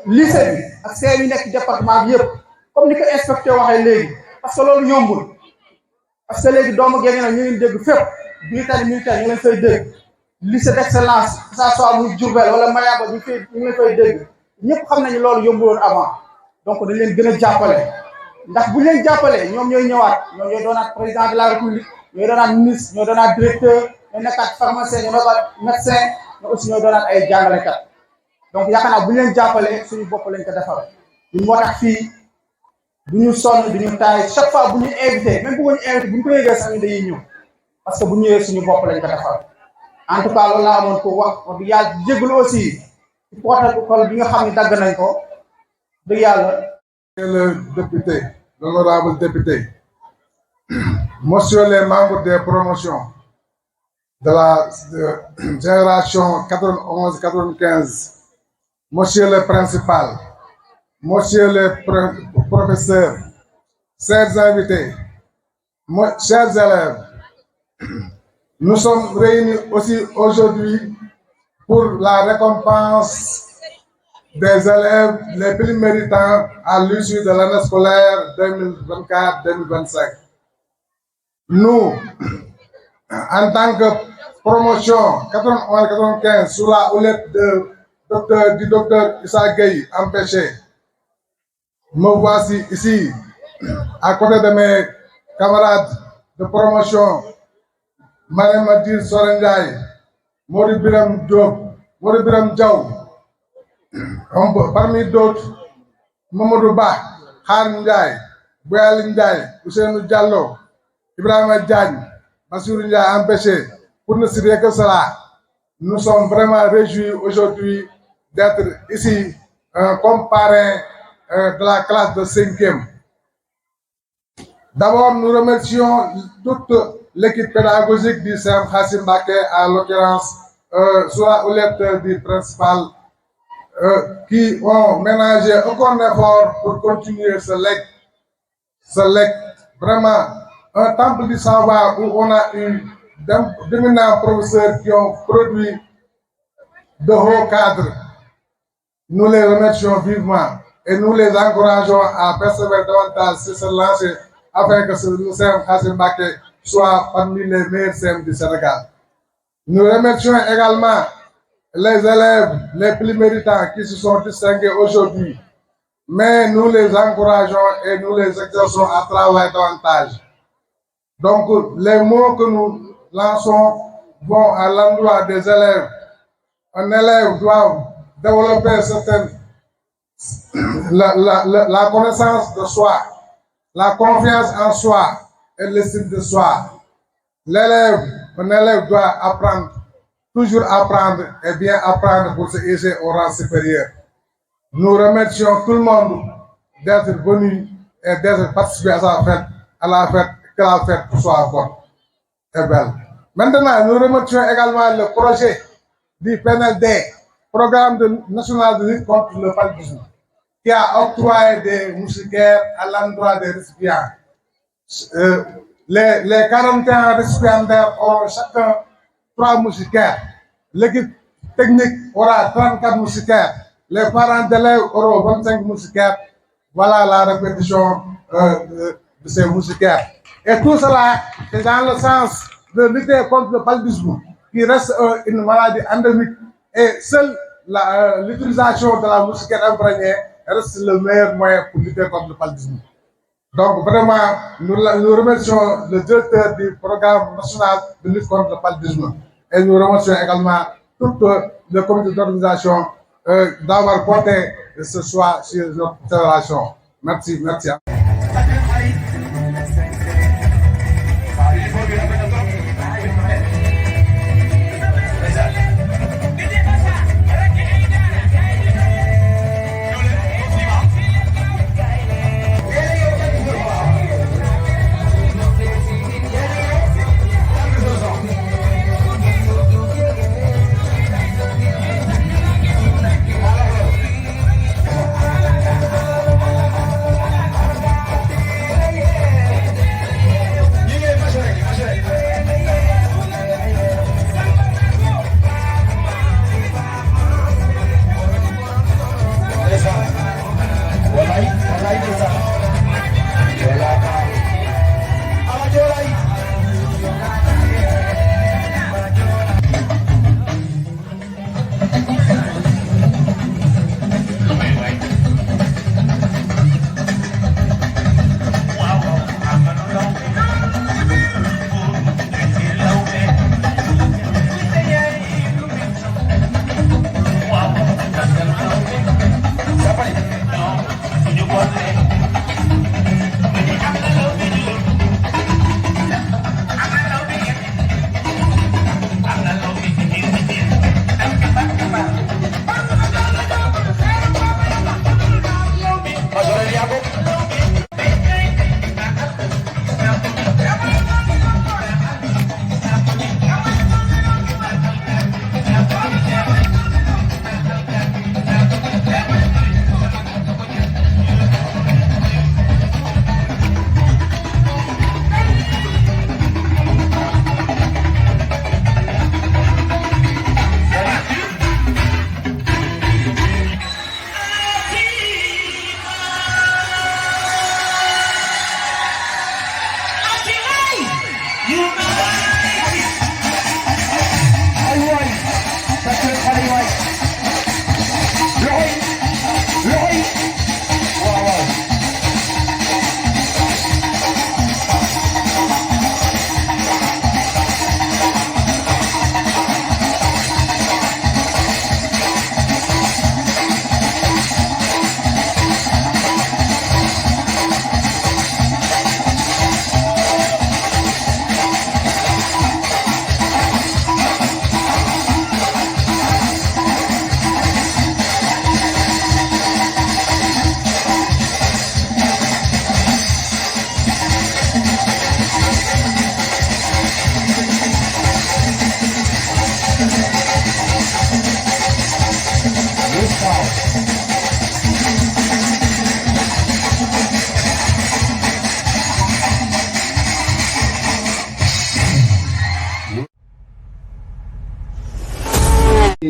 lycée bi ak scène yi nekk département bi yëpp comme ni ko inspecteur waxee léegi parce que loolu yombul parce que léegi doomu Guinguinéo ñu ngi dégg fépp Britannique militaire ñu leen fay dégg lycée d'excellence que ça soit muy Diourbel wala Mayaba ñu leen fay dégg ñëpp xam nañu loolu yombuloon avant donc dañ leen gën a jàppale ndax bu ñu leen jàppalee ñoom ñooy ñëwaat ñoom ñooy doonaat président de la république ñooy doonaat ministre ñooy doonaat directeur ñooy nekkaat pharmacien ñooy nekkaat médecin mais aussi ñooy doonaat ay jàngalekat donc yaakaar naa bu ñu leen jàppalee suñu bopp lañ ko defal ñun moo tax fii du ñu sonn du ñu taay chaque fois bu ñu invité même bu ñu invité bu ñu ko yëgee sax ñu dañuy ñëw parce que bu ñëwee suñu bopp lañ ko defal en tout cas loolu laa amoon pour wax wax dëgg yàlla jégalu aussi ci protocole bi nga xam ne dagg nañ ko dëgg yàlla. Le député, l'honorable député, monsieur les membres des promotions de la génération 91-95, monsieur le principal, monsieur le professeur, chers invités, chers élèves, nous sommes réunis aussi aujourd'hui pour la récompense des élèves les plus méritants à l'issue de l'année scolaire 2024-2025. Nous, en tant que promotion 91-95 sous la houlette du docteur Issa Gueye empêché, me voici ici à côté de mes camarades de promotion Madame Adil Sorendiaï, Mori Biram Diop, Mori Biram Diaw, parmi d'autres, Mamadou Ba, Khan Ndiaye, Boyal Ndiaye, Ousseinou Diallo, Ibrahima Diagne, Bassirou Ndiaye empêché. Pour ne citer que cela, nous sommes vraiment réjouis aujourd'hui d'être ici comme parrain de la classe de 5e. D'abord, nous remercions toute l'équipe pédagogique du CEM Khassim Baké, à l'occurrence, sous la houlette du principal, qui ont ménagé aucun effort pour continuer ce legs, vraiment un temple du savoir où on a eu d'éminents professeurs qui ont produit de hauts cadres. Nous les remercions vivement et nous les encourageons à persévérer davantage sur ce lancer afin que le CEM Khassim Baké soit parmi les meilleurs CEM du Sénégal. Nous remercions également les élèves les plus méritants qui se sont distingués aujourd'hui, mais nous les encourageons et nous les exerçons à travailler davantage. Donc, les mots que nous lançons vont à l'endroit des élèves. Un élève doit développer la connaissance de soi, la confiance en soi et l'estime de soi. Un élève doit apprendre, toujours apprendre et bien apprendre pour se hisser au rang supérieur. Nous remercions tout le monde d'être venu et d'être participé à sa fête, à la fête, que la fête soit bonne et belle. Maintenant, nous remercions également le projet du PNLD, Programme national de lutte contre le paludisme, qui a octroyé des moustiquaires à l'endroit des récipients. Les 41 récipiendaires auront chacun 3 moustiquaires. L'équipe technique aura 34 moustiquaires. Les parents d'élèves auront 25 moustiquaires. Voilà la répétition de ces moustiquaires. Et tout cela est dans le sens de lutter contre le paludisme, qui reste une maladie endémique. Et seule l'utilisation de la moustiquaire imprégnée reste le meilleur moyen pour lutter contre le paludisme. Donc vraiment, nous remercions le directeur du programme national de lutte contre le paludisme. Et nous remercions également tout le comité d'organisation d'avoir porté ce soir sur notre fédération. Merci, merci.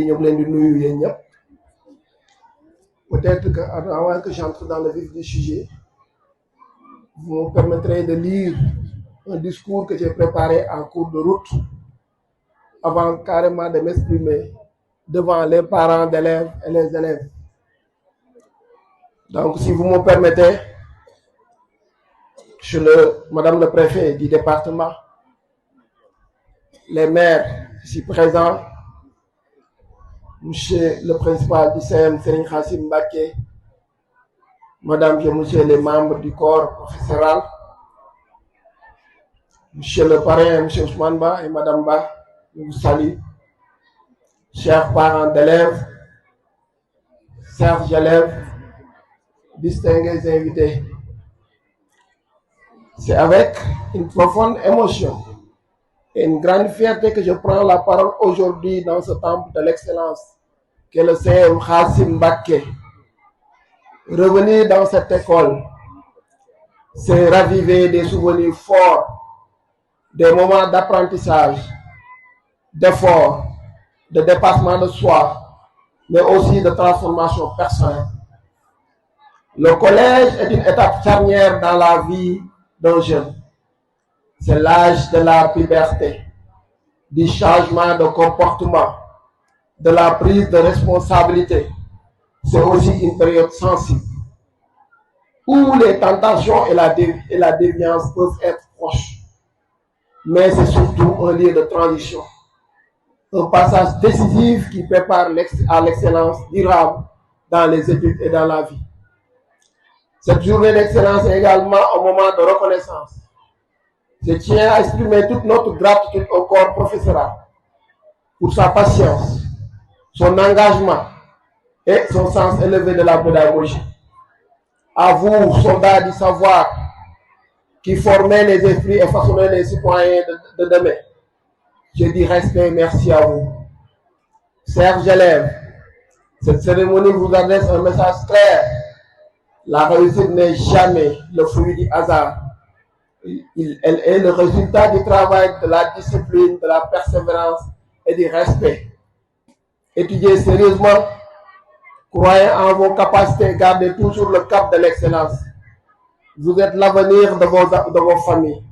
ñoo ngi leen di nuyu yéen ñëpp peut-être que avant que j'entre dans le vif du sujet vous me permettrez de lire un discours que j'ai préparé en cours de route avant carrément de m'exprimer devant les parents d'élèves et les élèves. Donc si vous me permettez, je suis Madame le préfet du département, les maires ici présents, Monsieur le principal du CM, Serigne Khassim Mbacké, Madame et Monsieur les membres du corps professoral, Monsieur le parrain, Monsieur Ousmane Ba et Madame Ba, je vous salue. Chers parents d'élèves, chers élèves, distingués invités, c'est avec une profonde émotion et une grande fierté que je prends la parole aujourd'hui dans ce temple de l'excellence qu'est le CM Khassim Mbacké. Revenir dans cette école, c'est raviver des souvenirs forts, des moments d'apprentissage, d'effort, de dépassement de soi, mais aussi de transformation personnelle. Le collège est une étape charnière dans la vie d'un jeune. C'est l'âge de la puberté, du changement de comportement, de la prise de responsabilité. C'est aussi une période sensible, où les tentations et la déviance peuvent être proches. Mais c'est surtout un lieu de transition, un passage décisif qui prépare à l'excellence durable dans les études et dans la vie. Cette journée d'excellence est également un moment de reconnaissance. Je tiens à exprimer toute notre gratitude au corps professoral pour sa patience, son engagement et son sens élevé de la pédagogie. À vous, soldats du savoir, qui formez les esprits et façonnez les citoyens de demain, je dis respect et merci à vous. Chers élèves, cette cérémonie vous adresse un message clair. La réussite n'est jamais le fruit du hasard. Elle est le résultat du travail, de la discipline, de la persévérance et du respect. Étudiez sérieusement, croyez en vos capacités, gardez toujours le cap de l'excellence. Vous êtes l'avenir de vos familles,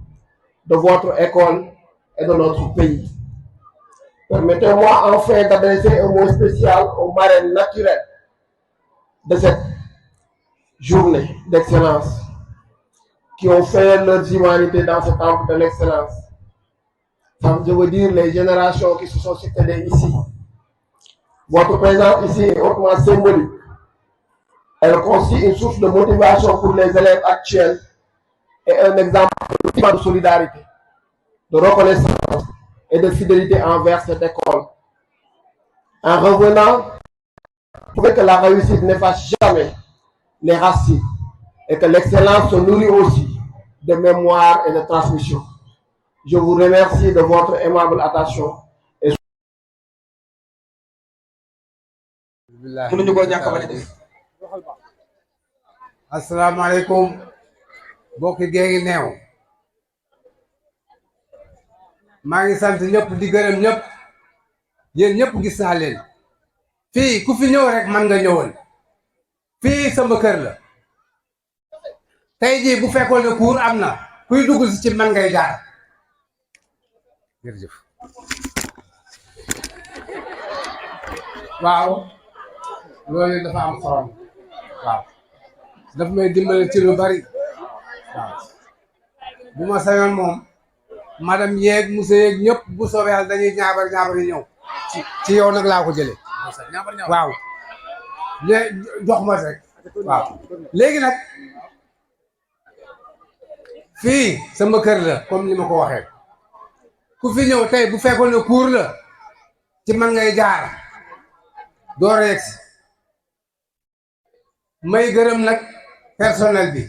de votre école et de notre pays. Permettez-moi enfin d'adresser un mot spécial aux marraines naturelles de cette journée d'excellence qui ont fait leur humanité dans ce temple de l'excellence. Je veux dire les générations qui se sont succédées ici. Votre présence ici est hautement symbolique. Elle constitue une source de motivation pour les élèves actuels et un exemple de solidarité, de reconnaissance et de fidélité envers cette école. En revenant, trouvez que la réussite n'efface jamais les racines et que l'excellence se nourrit aussi de mémoire et de transmission. Je vous remercie de votre aimable attention. Assalamu alaikum. Bokki Guinguinéo neew maa ngi sant ñëpp di gërëm ñëpp yéen ñëpp gis naa leen fii ku fi ñëw rek man nga ñëwal fii sama kër la tey jii bu fekkoon ne cours am na kuy dugg si ci man ngay jaar jërëjëf waaw loolu dafa am xorom waaw daf may dimbale ci lu bari waaw bu ma sañoon moom madame yeeg monsieur yeeg ñëpp bu soobee yàlla dañuy ñaabar yi ñëw ci yow nag laa ko jëlee waaw jox ma rek waaw léegi nag fii sama kër la comme ni ma ko waxee ku fi ñëw tey bu fekkoon ne cours la ci man ngay jaar door a yegsi may gërëm nag personnel bi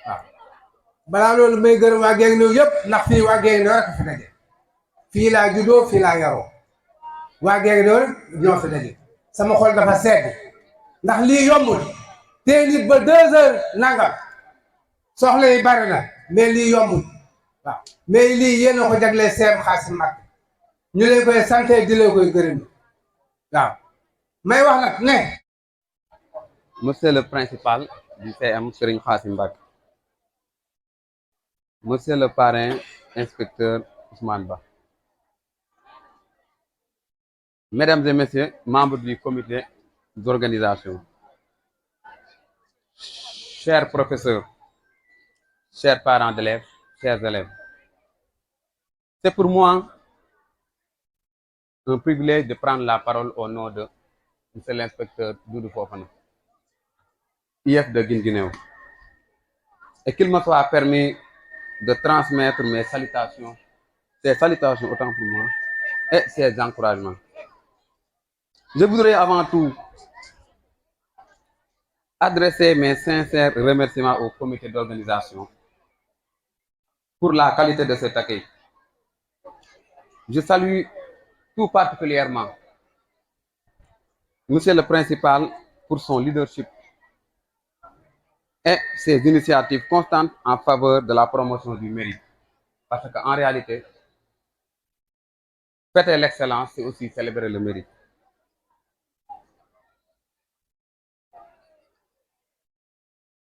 waaw balaa loolu may gërëm waa Guinguinéo yëpp ndax fii waa Guinguinéo rek fi daje fii laa juddoo fii laa yaroo waa Guinguinéo rek ñoo fi daje sama xol dafa sedd ndax lii yombul tey nit ba 2 heures nangam soxla yi bari na mais lii yombul waaw mais lii yéen a ko jaglee Cheikh Khassim Mbacké ñu leen koy santé di leen koy gërëm waaw may wax nag ne Monsieur le principal du CM Serigne Khassim Mbacké, Monsieur le parrain inspecteur Ousmane Ba, Mesdames et Messieurs, membres du comité d'organisation, chers professeurs, chers parents d'élèves, chers élèves, c'est pour moi un privilège de prendre la parole au nom de Monsieur l'inspecteur Doudou Fofana, IF de Guinguinéo, et qu'il me soit permis de transmettre mes salutations, ces salutations autant pour moi, et ces encouragements. Je voudrais avant tout adresser mes sincères remerciements au comité d'organisation pour la qualité de cet accueil. Je salue tout particulièrement Monsieur le principal pour son leadership et ses initiatives constantes en faveur de la promotion du mérite. Parce qu'en réalité, fêter l'excellence, c'est aussi célébrer le mérite.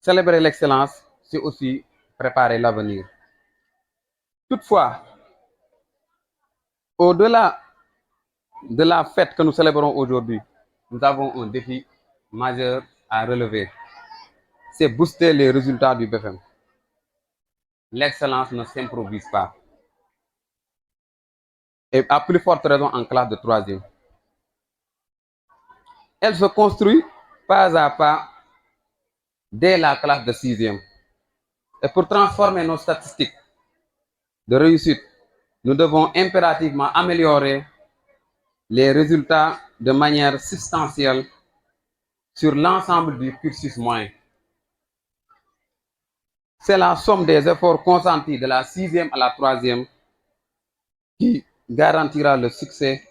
Célébrer l'excellence, c'est aussi préparer l'avenir. Toutefois, au-delà de la fête que nous célébrons aujourd'hui, nous avons un défi majeur à relever. C'est booster les résultats du BFM. L'excellence ne s'improvise pas. Et à plus forte raison en classe de 3e. Elle se construit pas à pas dès la classe de 6e. Et pour transformer nos statistiques de réussite, nous devons impérativement améliorer les résultats de manière substantielle sur l'ensemble du cursus moyen. C'est la somme des efforts consentis de la 6e à la 3e qui garantira le succès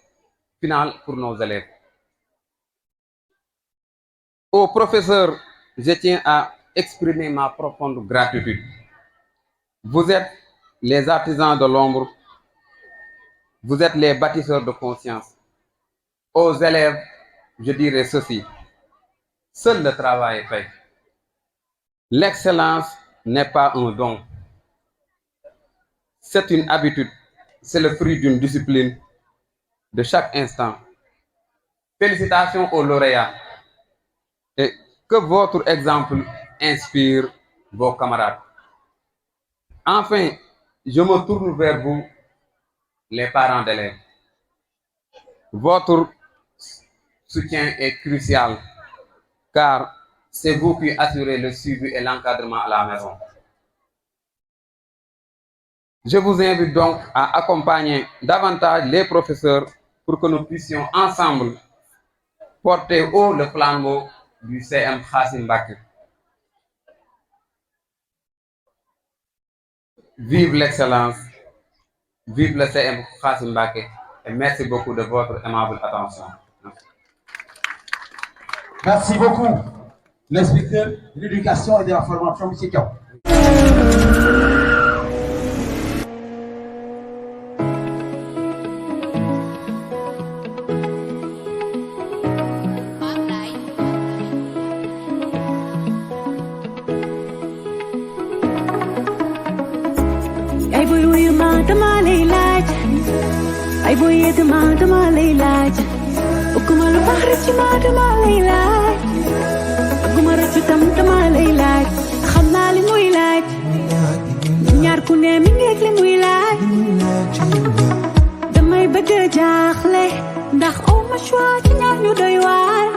final pour nos élèves. Aux professeurs, je tiens à exprimer ma profonde gratitude. Vous êtes les artisans de l'ombre, vous êtes les bâtisseurs de conscience. Aux élèves, je dirais ceci: seul le travail est fait. L'excellence n'est pas un don. C'est une habitude, c'est le fruit d'une discipline de chaque instant. Félicitations aux lauréats et que votre exemple inspire vos camarades. Enfin, je me tourne vers vous, les parents d'élèves. Votre soutien est crucial car c'est vous qui assurez le suivi et l'encadrement à la maison. Je vous invite donc à accompagner davantage les professeurs pour que nous puissions ensemble porter haut le flambeau du CM Khassim Mbacké. Vive l'excellence, vive le CM Khassim Mbacké et merci beaucoup de votre aimable attention. Merci beaucoup, l'inspecteur de l'éducation et de la formation, M. Diop. Ay boy wuyu ma dama lay laaj ay boy dama lay laaj bëgguma lu baax rek ci ma dama lay laaj bëgguma rek ci tam dama lay laaj xam naa li muy laaj ñaar ku ne mi ngeeg li muy laaj damay bëgg a jaaxle ndax aw ma choix ci ñaar ñu doy waar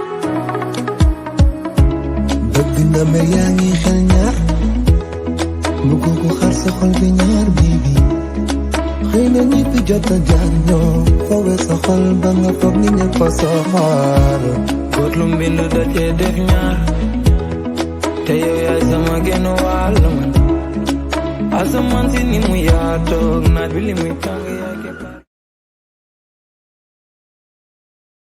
bëgg nga ma yaa ngi xel ñaar bëgg ko xar sa xol bi ñaar bibi xëy na ñi fi jot a jaar ñoo foowe sa xol ba nga foog ni ñëpp a soxor góor lu mbind da cee def ñaar te yow yaay sama genn wàll man asamaan si ni mu yaatoog naaj bi li muy tàng yaa